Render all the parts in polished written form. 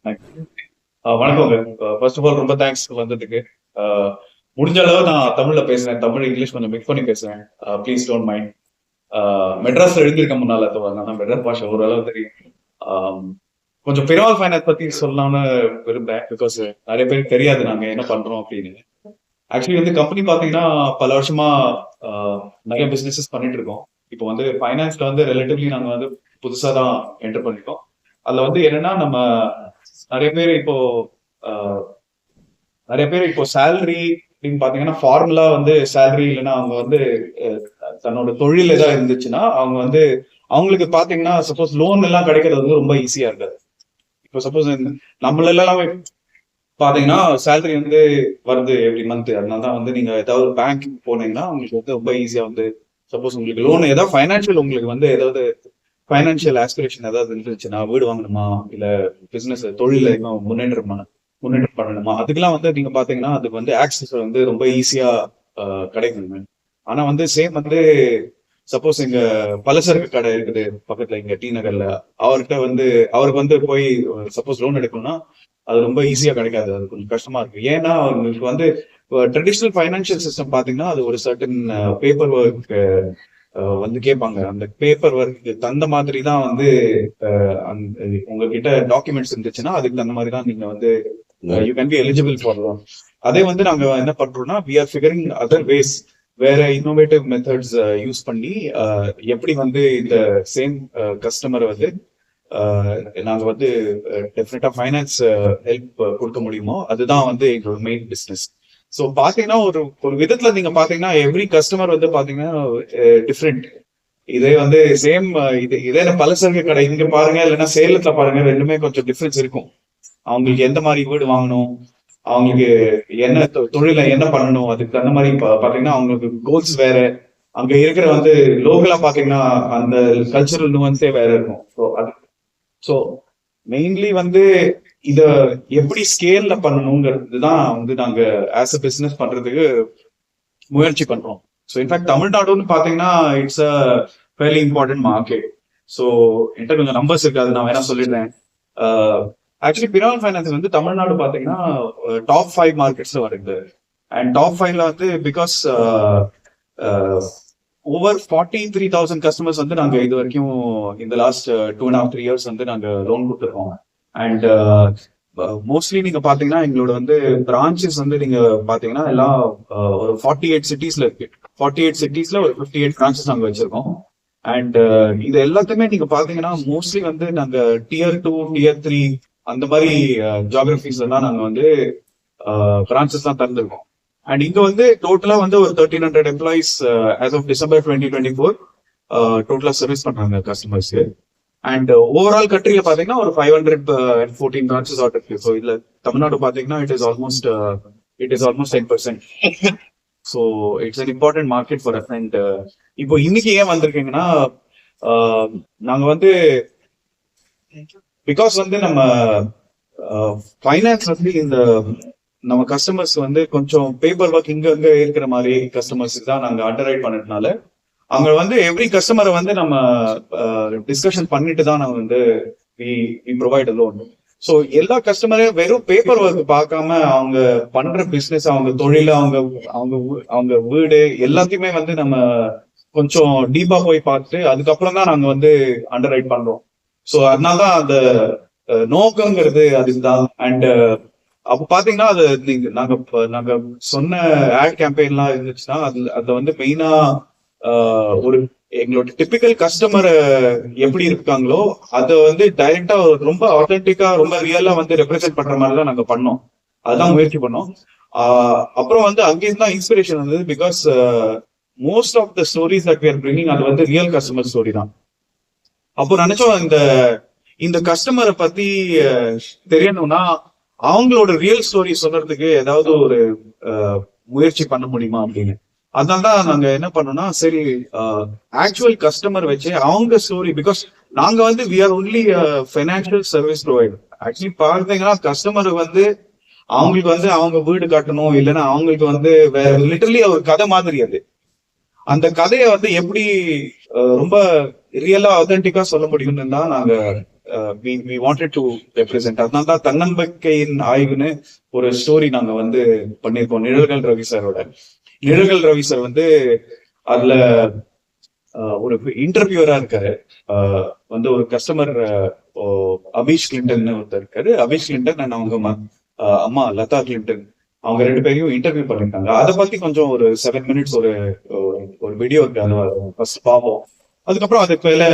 வணக்கங்க. First of all ரொம்ப thanks வந்ததுக்கு. அஹ், முடிஞ்ச அளவு நான் தமிழ்ல பேசுறேன். தமிழ் இங்கிலீஷ் கொஞ்சம் மிக்ஸ் பண்ணி பேசுறேன். Please don't mind. மெட்ராஸ்ல எழுதியிருக்கேன் முன்னால, அதனால மெட்ராஸ் பாஷை ஓரளவு தெரியும். ஆம், கொஞ்சம் பிரால் ஃபைனான்ஸ் பத்தி சொல்லலாம்னு விரும்புறேன். பிகாஸ் நிறைய பேருக்கு தெரியாது நாங்க என்ன பண்றோம் அப்படின்னு. ஆக்சுவலி வந்து கம்பெனி பாத்தீங்கன்னா பல வருஷமா நிறைய பிசினஸஸ் பண்ணிட்டு இருக்கோம். இப்போ வந்து ஃபைனான்ஸ்ல வந்து ரிலேட்டிவ்லி நாங்க வந்து புதுசா தான் என்டர் பண்ணிருக்கோம். அதுல வந்து என்னன்னா நம்ம நிறைய பேர் இப்போ ஆஹ், நிறைய பேர் இப்போ சேலரி அப்படின்னு பாத்தீங்கன்னா ஃபார்முலா வந்து சேலரி இல்லைன்னா அவங்க வந்து அஹ், தன்னோட தொழில் ஏதாவது இருந்துச்சுன்னா அவங்க வந்து அவங்களுக்கு பாத்தீங்கன்னா சப்போஸ் லோன் எல்லாம் கிடைக்கிறது வந்து ரொம்ப ஈஸியா இருக்காது. இப்போ சப்போஸ் நம்மளெல்லாம் பாத்தீங்கன்னா சேலரி வந்து வருது எவ்ரி மந்த். அதனால தான் வந்து நீங்க ஏதாவது பேங்க் போனீங்கன்னா உங்களுக்கு வந்து ரொம்ப ஈஸியா வந்து சப்போஸ் உங்களுக்கு லோன் ஏதாவது ஃபைனான்சியல் உங்களுக்கு வந்து ஏதாவது ஃபைனான்சியல் ஆஸ்பிரேஷன் ஏதாவது இருந்துச்சுன்னா வீடு வாங்கணுமா இல்ல பிசினஸ் தொழில இன்னும் முன்னேற்றம் பண்ணணுமா அதுக்கெல்லாம் வந்து நீங்க பாத்தீங்கன்னா அதுக்கு வந்து ஆக்சஸ் வந்து ரொம்ப ஈஸியா கிடைக்குங்க. ஆனா வந்து சேம் வந்து சப்போஸ் இங்க பலசரக்கு கடை இருக்குது பக்கத்துல இங்க டி நகர்ல, அவர்கிட்ட வந்து அவருக்கு வந்து போய் சப்போஸ் லோன் எடுக்கணும்னா அது ரொம்ப ஈஸியா கிடைக்காது. அது கொஞ்சம் கஷ்டமா இருக்கு. ஏன்னா அவங்களுக்கு வந்து ட்ரெடிஷ்னல் ஃபைனான்சியல் சிஸ்டம் பாத்தீங்கன்னா அது ஒரு சர்டன் பேப்பர் ஒர்க் வந்து கேட்பாங்க. அந்த பேப்பர் ஒர்க்கு தகுந்த மாதிரி தான் வந்து உங்ககிட்ட டாக்குமெண்ட்ஸ் இருந்துச்சுன்னா அதுக்கு தகுந்த மாதிரி தான் நீங்க வந்து you can be eligible for loan. அதே வந்து நாங்க என்ன பண்றோம்னா we are figuring other ways, வேற இன்னோவேட்டிவ் மெத்தட்ஸ் யூஸ் பண்ணி எப்படி வந்து இந்த சேம் கஸ்டமரை வந்து நாங்க வந்து டெஃபினட்டா ஃபைனான்ஸ் ஹெல்ப் கொடுக்க முடியுமோ அதுதான் வந்து எங்களோட மெயின் பிசினஸ். ஸோ பாத்தீங்கன்னா ஒரு ஒரு விதத்துல நீங்க பாத்தீங்கன்னா எவ்ரி கஸ்டமர் வந்து பாத்தீங்கன்னா டிஃப்ரெண்ட். இதே வந்து சேம் இதே பலசரக்கு கடை இங்க பாருங்க இல்லைன்னா சேலத்துல பாருங்க, ரெண்டுமே கொஞ்சம் டிஃபரன்ஸ் இருக்கும். அவங்களுக்கு எந்த மாதிரி வீடு வாங்கணும், அவங்களுக்கு என்ன தொழில என்ன பண்ணணும், அதுக்கு தகுந்த மாதிரி பாத்தீங்கன்னா அவங்களுக்கு கோல்ஸ் வேற. அங்க இருக்கிற வந்து லோக்கலா பாத்தீங்கன்னா அந்த கல்ச்சரல் நுவன்ஸே வேற இருக்கும். ஸோ மெயின்லி வந்து இத எப்படி ஸ்கேல்ல பண்ணணுங்கிறது தான் வந்து நாங்க ஆஸ் அ பிசினஸ் பண்றதுக்கு முயற்சி பண்றோம். ஸோ இன்ஃபேக்ட் தமிழ்நாடுன்னு பாத்தீங்கன்னா it's a fairly important market. So என்கிட்ட கொஞ்சம் நம்பர்ஸ் இருக்கு, அது நான் வேணா சொல்லிடுறேன். ஆக்சுவலி பிரான் ஃபைனான்ஸ் வந்து தமிழ்நாடு பாத்தீங்கன்னா டாப் 5 மார்க்கெட்ஸ்ல வருது. அண்ட் டாப் 5ல வந்து பிகாஸ் ஓவர் 43,000 கஸ்டமர்ஸ் வந்து நாங்க இது வரைக்கும் இந்த லாஸ்ட் 2.5-3 இயர்ஸ் வந்து நாங்க லோன் கொடுத்துருக்கோம். அண்ட் மோஸ்ட்லி நீங்க பாத்தீங்கன்னா எங்களோட வந்து பிரான்ச்சஸ் வந்து நீங்க பாத்தீங்கன்னா எல்லாம் ஒரு 48 சிட்டிஸ்ல இருக்கு. 48 சிட்டிஸ்ல ஒரு 58 பிரான்ச்சஸ் நாங்க வச்சிருக்கோம். அண்ட் இது எல்லாத்தையுமே நீங்க பாத்தீங்கன்னா மோஸ்ட்லி வந்து நாங்க Tier 2 Tier 3 அந்த மாதிரி ஜியோகிராபிஸ்ல தான் நாங்க வந்து பிரான்ச்சஸ் தான் திறந்திருக்கோம். அண்ட் இங்க வந்து டோட்டலா வந்து ஒரு 1,300 எம்ப்ளாயிஸ் ஆஸ் ஆஃப் டிசம்பர் 2024 டோட்டலா சர்வீஸ் பண்றாங்க கஸ்டமர்ஸ்க்கு. அண்ட் ஓவரால் கண்ட்ரியில பாத்தீங்கன்னா ஒரு 514 பிரான்ச்சஸ் ஆட் இருக்கு. ஸோ இதுல தமிழ்நாடு பாத்தீங்கன்னா it is almost 10%. So it's an important market for us. And இப்போ இன்னைக்கு ஏன் வந்திருக்கீங்கன்னா நாங்க வந்து பிகாஸ் வந்து நம்ம ஃபைனான்ஸ் வந்து இந்த நம்ம கஸ்டமர்ஸ் வந்து கொஞ்சம் பேப்பர் ஒர்க் இங்க அங்க இருக்கிற மாதிரி கஸ்டமர்ஸுக்கு தான் நாங்க அண்டர் ரைட் பண்ணதுனால அங்க வந்து எவ்ரி கஸ்டமரை வந்து நம்ம டிஸ்கஷன் பண்ணிட்டு தான் நம்ம வந்து ப்ரொவைட் லோன். ஸோ எல்லா கஸ்டமரையும் வெறும் பேப்பர் ஒர்க் பார்க்காம அவங்க பண்ற பிசினஸ், அவங்க தொழில, அவங்க அவங்க அவங்க வீடு எல்லாத்தையுமே வந்து நம்ம கொஞ்சம் டீப்பா போய் பார்த்துட்டு அதுக்கப்புறம் தான் நாங்க வந்து அண்டர் ரைட் பண்றோம். ஸோ அதனாலதான் அந்த நோக்கங்கிறது அதுதான். அண்ட் அப்ப பாத்தீங்கன்னா அது நாங்க சொன்ன ஆட் கேம்பெயின்லாம் இருந்துச்சுன்னா அதுல வந்து மெயினா ஒரு எங்களோட டிபிக்கல் கஸ்டமர் எப்படி இருக்காங்களோ அதை வந்து டைரக்டா ரொம்ப ஆத்தென்டிக்கா ரொம்ப ரியலா வந்து ரெப்ரசென்ட் பண்ற மாதிரி தான் நாங்க பண்ணோம். அதுதான் முயற்சி பண்ணோம். அப்புறம் வந்து அங்கேருந்து தான் இன்ஸ்பிரேஷன் வந்தது. Because most of the stories that we are bringing அது வந்து ரியல் கஸ்டமர் ஸ்டோரி தான். அப்போ நினைச்சோம் இந்த கஸ்டமரை பத்தி தெரியணும்னா அவங்களோட ரியல் ஸ்டோரி சொல்றதுக்கு ஏதாவது ஒரு முயற்சி பண்ண முடியுமா அப்படின்னு. அதனாலதான் நாங்க என்ன பண்ணோம்னா சரி ஆக்சுவல் கஸ்டமர் வச்சு அவங்க ஸ்டோரி, பிகாஸ் நாங்க வந்து we are only financial service provider. Actually பார்த்தீங்கன்னா கஸ்டமர் வந்து அவங்களுக்கு வந்து அவங்க வீடு கட்டணும் இல்லைன்னா அவங்களுக்கு வந்து லிட்டரலி ஒரு கதை மாதிரி அது. அந்த கதையை வந்து எப்படி ரொம்ப ரியலா ஆத்தென்டிக்கா சொல்ல முடியும்னு தான் நாங்க வி வாண்டட் டு ரெப்ரசென்ட். அதனால தான் தன்னம்பிக்கையின் ஆய்வுன்னு ஒரு ஸ்டோரி நாங்க வந்து பண்ணியிருக்கோம் நிழல்கள் ரவி சாரோட. நிழல்கள் ரவி சார் வந்து அதுல ஒரு இன்டர்வியூரா இருக்காரு. வந்து ஒரு கஸ்டமர் அபீஷ் கிளின்டன் ஒருத்தர் இருக்காரு. அபீஷ் கிளின்டன் அண்ட் அவங்க அம்மா லதா கிளின்டன், அவங்க 2 பேரையும் இன்டர்வியூ பண்ணிருக்காங்க. அதை பத்தி கொஞ்சம் ஒரு 7 மினிட்ஸ் ஒரு வீடியோ இருக்கு, அதை ஃபர்ஸ்ட் பார்ப்போம். அதுக்கப்புறம் அதுக்கு மேல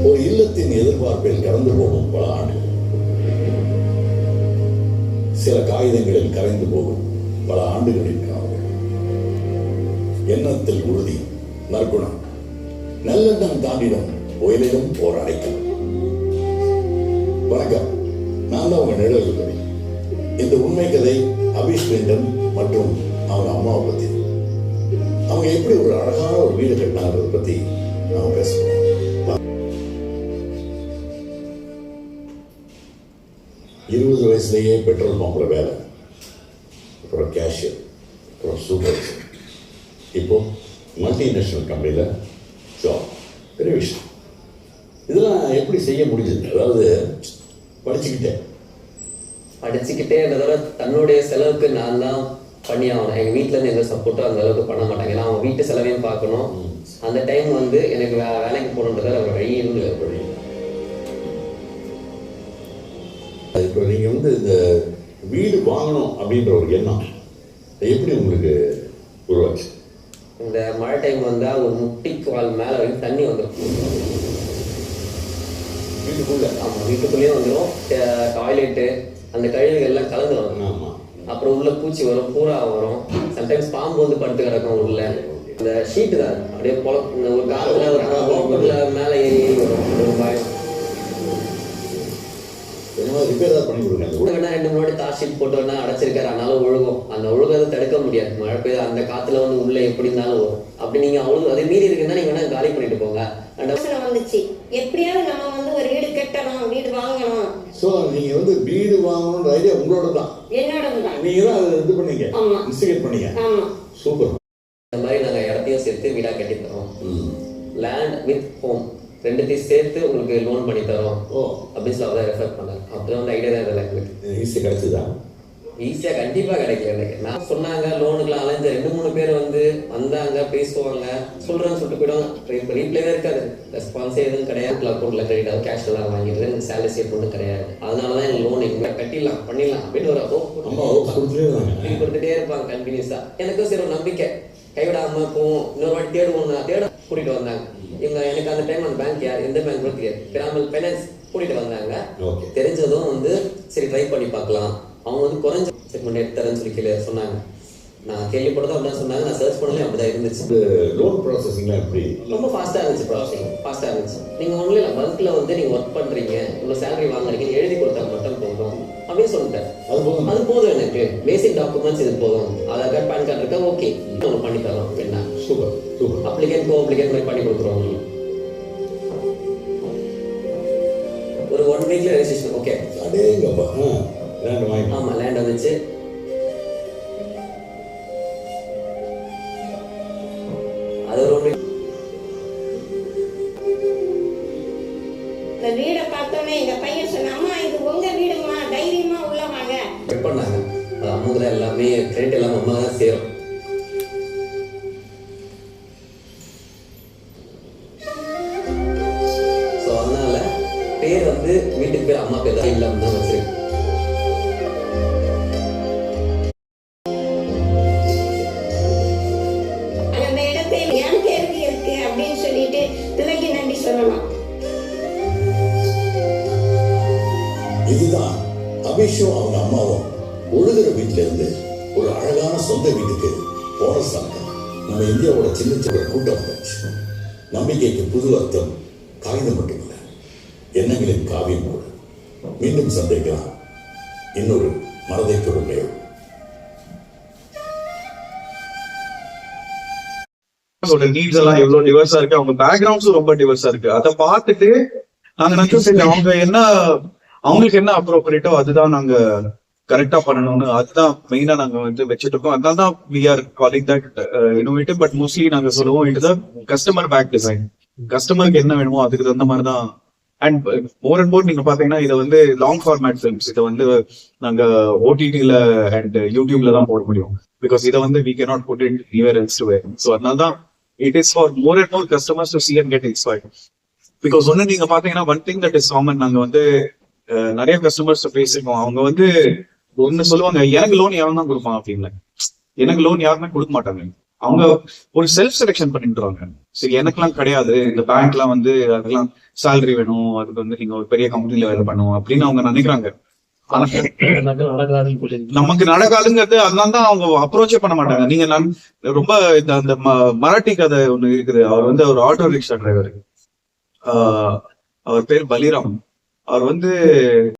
ஒரு இல்லத்தின் எதிர்பார்ப்பில் கடந்து போகும் பல ஆண்டுகள், சில காகிதங்களில் கரைந்து போகும் பல ஆண்டுகளின் காவல், எண்ணத்தில் உறுதி, நற்குணம், நல்லெண்ணம் தாண்டிடும் கோயிலிலும் ஓர் அடைக்கலம். வணக்கம், நான் தான் உங்க நிழல் கவி. இந்த உண்மை கதை அபீஷ் கிளின்டன் மற்றும் அவங்க அம்மாவை பத்தி. அவங்க எப்படி ஒரு அழகான ஒரு வீடு கட்டினாங்கிறத பத்தி நாம பேசணும். 20 வயசுலேயே பெட்ரோல் பம்பில் வேலை, அப்புறம் கேஷியர், அப்புறம் சூப்பர்வைசர், இப்போ மல்டிநேஷனல் கம்பெனியில் ஜாப். பெரிய விஷயம். இதெல்லாம் எப்படி செய்ய முடிஞ்சது? அதாவது படிச்சுக்கிட்டே இருந்ததோட தன்னுடைய செலவுக்கு நான் தான் பண்ணி ஆகணும். எங்கள் வீட்டிலேருந்து எந்த சப்போர்ட்டும் அந்த அளவுக்கு பண்ண மாட்டாங்க. ஏன்னா அவங்க வீட்டு செலவையும் பார்க்கணும். அந்த டைம் வந்து எனக்கு வேலைக்கு போகணுன்றத ஒரு வழி இருந்தது. இப்போ நீங்கள் வந்து இந்த வீடு வாங்கணும் அப்படின்ற ஒரு எண்ணம் எப்படி உங்களுக்கு உருவாச்சு? இந்த மழை டைம் வந்தால் ஒரு முட்டிக்கு வால் மேலே வரைக்கும் தண்ணி வந்துடும் வீட்டுக்குள்ள. ஆமாம், வீட்டுக்குள்ளேயும் வந்துடும். டாய்லெட்டு அந்த கழிவுகள் எல்லாம் கலந்துடும். ஆமாம். அப்புறம் உள்ள பூச்சி வரும், பூரா வரும். சம்டைம்ஸ் பாம்பு வந்து படுத்து கிடக்கும் உள்ள. இந்த ஷீட்டு தான் அப்படியே ஒரு காலத்தில் ஒரு மேலே ஏறி வரும். ஒரு பயம். ரிப்பேர் பண்ணி கொடுங்க. வேணா 2 முன்னாடி தார் ஷீட் போட்டு வேணா அடைச்சிருக்காரு, ஆனாலும் ஒழுகும். அந்த ஒழுகதை தடுக்க முடியாது. மழை பெய்யுது, அந்த காத்துல வந்து உள்ள எப்படி இருந்தாலும் வரும். அப்படி நீங்க அவ்வளவு அதே மீறி இருக்குன்னா நீங்க வேணா காலி பண்ணிட்டு போங்க. வந்துச்சு எப்படியாவது நம்ம வந்து ஒரு வீடு கட்டணும், வீடு வாங்கணும். சோ நீங்க வந்து வீடு வாங்கணும்ன்ற ஐடியா உங்களோட தான்? என்னோட தான். நீங்க தான் அதை இது பண்ணீங்க, இன்ஸ்டிகேட் பண்ணீங்க. ஆமா, சூப்பர். இந்த மாதிரி நாங்க இடத்தையும் சேர்த்து வீடா கட்டி தரோம். லேண்ட் வித் ஹோம் ரெண்டுத்தையும் சேர்த்து உங்களுக்கு லோன் பண்ணி தரோம் அப்படின்னு சொல்லி அவதான் ரெஃபர் பண்ணேன். அப்படிதான் வந்து ஐடியா தான் இதில் எங்களுக்கு ஈஸியாக கிடைச்சதா? ஈஸியாக கண்டிப்பாக கிடைக்கல எனக்கு. நான் சொன்னாங்க லோனுக்குலாம் அலைஞ்ச 2-3 பேர் வந்து வந்தாங்க, பேசுவாங்க, சொல்கிறேன்னு சொல்லிட்டு போயிடுவாங்க. இப்போ ரீப்ளே தான் இருக்காது, ரெஸ்பான்ஸே எதுவும் கிடையாது. அக்கௌண்ட்டில் கிரெடிட் ஆகும், கேஷ் எல்லாம் வாங்கிட்டு எனக்கு சேலரி ஸ்டேட் ஒன்றும் கிடையாது. அதனால தான் எனக்கு லோன் எங்கே கட்டிடலாம் பண்ணிடலாம் அப்படின்னு ஒரு கொடுத்துட்டே இருப்பாங்க கண்டினியூஸாக. எனக்கும் சரி ஒரு நம்பிக்கை, கைவிடாம போவோம், இன்னொரு வாட்டி தேடுவோம். தேட கூட்டிகிட்டு வந்தாங்க எனக்கு அந்த டைம் அந்த பேங்க் யார் எந்த பேங்க் கூட தெரியாது. பிராமல் ஃபைனான்ஸ் கூட்டிகிட்டு வந்தாங்க. தெரிஞ்சதும் வந்து சரி ட்ரை பண்ணி பார்க்கலாம். அவங்க வந்து குறைஞ்ச செக்மெண்ட் எடுத்துறேன்னு சொல்லி கீழே சொன்னாங்க. நான் கேள்விப்பட்டதும் அப்படிதான் சொன்னாங்க. நான் சர்ச் பண்ணல, அப்படிதான் இருந்துச்சு. லோன் ப்ராசஸிங்லாம் எப்படி? ரொம்ப ஃபாஸ்ட்டாக இருந்துச்சு. ப்ராசஸிங் ஃபாஸ்ட்டாக இருந்துச்சு. நீங்கள் ஒன்றும் இல்லை, பல்கில் வந்து நீங்கள் ஒர்க் பண்ணுறீங்க, உங்களை சேலரி வாங்குறீங்கன்னு எழுதி கொடுத்தா மட்டும் போதும் அப்படின்னு சொல்லிட்டேன். அது போதும் எனக்கு. பேசிக் டாக்குமெண்ட்ஸ் இது போதும். ஆதார் கார்டு, பேன் கார்டு இருக்கா, ஓகே நம்ம பண்ணி தரோம். என்ன சூப்பர் சூப்பர். அப்ளிகேட் கோ அப்ளிகேட் மாதிரி பண்ணி கொடுக்குறோம். ஒரு 1 வீக்ல ரெஜிஸ்ட்ரேஷன். ஓகே, அடேங்கப்பா. லேண்ட் வாங்கி. ஆமாம், லேண்ட் வந்துச்சு. அது ஒரு இந்த வீடை பார்த்தோன்னே எங்க பையன் சொன்ன, அம்மா இது உங்க வீடுமா, தைரியமா உள்ள வாங்க பண்ணாங்க. அது அம்மாக்கு தான் எல்லாமே கிரெடிட், எல்லாம் அம்மா தான் சேரும். ஸோ அதனால பேர் வந்து வீட்டுக்கு பேர் அம்மா பேர் தான் இல்லாமல் தான் வச்சிருக்கு. அந்த இடத்தை என் பேருக்கு இருக்கு அப்படின்னு சொல்லிட்டு பிள்ளைக்கு நன்றி சொல்லலாம். இதுதான் அபிஷும் அவங்க அம்மாவும் ஒழுகிற வீட்டுல இருந்து ஒரு அழகான சொந்த வீட்டுக்கு போனஸ் தான். நம்ம இந்தியாவோட சின்ன சின்ன கூட்டம் வந்தாச்சு. நம்பிக்கைக்கு புது அர்த்தம் காகிதம் மட்டுமில்லை, எண்ணங்களின் காவியம் கூட. மீண்டும் சந்திக்கலாம் இன்னொரு மனதை தொடும். நீட்ஸ் எல்லாம் எவ்வளவு டிவர்ஸா இருக்கு, அவங்க பேக்ரவுண்ட்ஸும் ரொம்ப டிவர்ஸா இருக்கு. அதை பார்த்துட்டு நாங்க நினைச்சோம் சரி அவங்களுக்கு என்ன அப்ரோப்ரியேட்டோ அதுதான் நாங்க கரெக்டா பண்ணணும்னு, அதுதான் மெயினா நாங்க வந்து வச்சுட்டு இருக்கோம். அதனால தான் we are calling that innovative. But mostly நாங்க சொல்லுவோம் இதுதான் கஸ்டமர் பேக் டிசைன். கஸ்டமருக்கு என்ன வேணுமோ அதுக்கு தகுந்த மாதிரி தான். அண்ட் மோர் அண்ட் மோர் நீங்க பாத்தீங்கன்னா இதை வந்து லாங் ஃபார்மேட் ஃபிலிம்ஸ், இதை வந்து நாங்க ஓடிடில அண்ட் யூடியூப்ல தான் போட முடியும். பிகாஸ் இதை வந்து we cannot put it anywhere else to where. So அதனால தான் it is for more and more customers to see and get inspired. Because ஒன்னு நீங்க பாத்தீங்கன்னா one thing that is common, நாங்க வந்து நிறைய கஸ்டமர்ஸ் பேசிருக்கோம். அவங்க வந்து ஒண்ணு சொல்லுவாங்க, எனக்கு லோன் யாரும் தான் கொடுப்பான் அப்படின்னு. எனக்கு லோன் யாருமே கொடுக்க மாட்டாங்க. அவங்க ஒரு செல்ஃப் செலெக்ஷன் பண்ணிட்டுருவாங்க. சரி எனக்கெல்லாம் கிடையாது, இந்த பேங்க்லாம் வந்து அதெல்லாம் சேலரி வேணும், அதுக்கு வந்து நீங்க ஒரு பெரிய கம்பெனில வேலை பண்ணுவோம் அப்படின்னு அவங்க நினைக்கிறாங்க. நமக்கு நடக்காதுங்கிறது அதனால தான் அவங்க அப்ரோச்சே பண்ண மாட்டாங்க. நீங்க ரொம்ப அந்த மராட்டி கதை ஒண்ணு இருக்குது. அவர் வந்து ஒரு ஆட்டோ ரிக்ஷா டிரைவர், அவர் பேர் பலிராம். அவர் வந்து